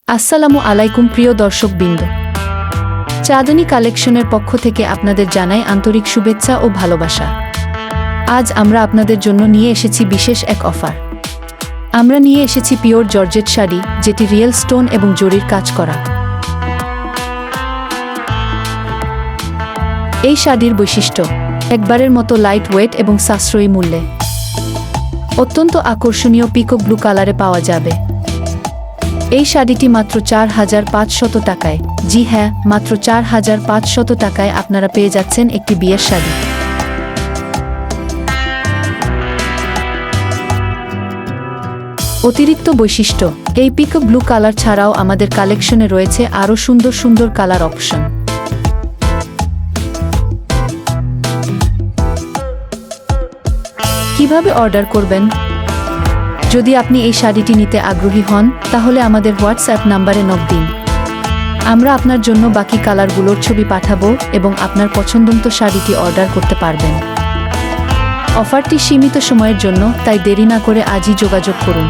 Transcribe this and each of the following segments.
আসসালামু আলাইকুম প্রিয় দর্শকবৃন্দ, চাঁদনী কালেকশনের পক্ষ থেকে আপনাদের জানাই আন্তরিক শুভেচ্ছা ও ভালোবাসা। আজ আমরা আপনাদের জন্য নিয়ে এসেছি বিশেষ এক অফার। আমরা নিয়ে এসেছি পিওর জর্জেট শাড়ি, যেটি রিয়েল স্টোন এবং জরির কাজ করা। এই শাড়ির বৈশিষ্ট্য একবারের মতো লাইট ওয়েট এবং সাশ্রয়ী মূল্যে। অত্যন্ত আকর্ষণীয় পিকক ব্লু কালারে পাওয়া যাবে। এই শাড়িটি মাত্র ৪,৫০০ টাকায়, জি হ্যাঁ, মাত্র ৪,৫০০ টাকায় আপনারা পেয়ে যাচ্ছেন একটি বিয়ের শাড়ি। অতিরিক্ত বৈশিষ্ট্য, এই পিকক ব্লু কালার ছাড়াও আমাদের কালেকশনে রয়েছে আরও সুন্দর সুন্দর কালার অপশন। কিভাবে অর্ডার করবেন? যদি আপনি এই শাড়িটি নিতে আগ্রহী হন, তাহলে আমাদের হোয়াটসঅ্যাপ নাম্বারে নক দিন। আমরা আপনার জন্য বাকি কালারগুলোর ছবি পাঠাবো এবং আপনার পছন্দমতো শাড়িটি অর্ডার করতে পারবেন। অফারটি সীমিত সময়ের জন্য, তাই দেরি না করে আজই যোগাযোগ করুন।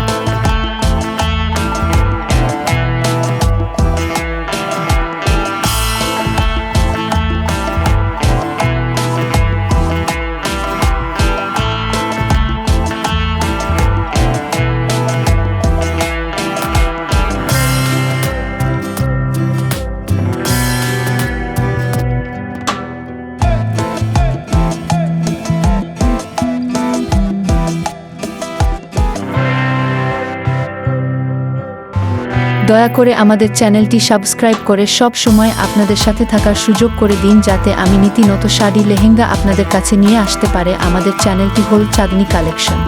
দয়া করে আমাদের চ্যানেলটি সাবস্ক্রাইব করে সব সময় আপনাদের সাথে থাকার সুযোগ করে দিন, যাতে আমি নীতিনত শাড়ি লেহেঙ্গা আপনাদের কাছে নিয়ে আসতে পারে। আমাদের চ্যানেলটি হল চাঁদনী কালেকশন।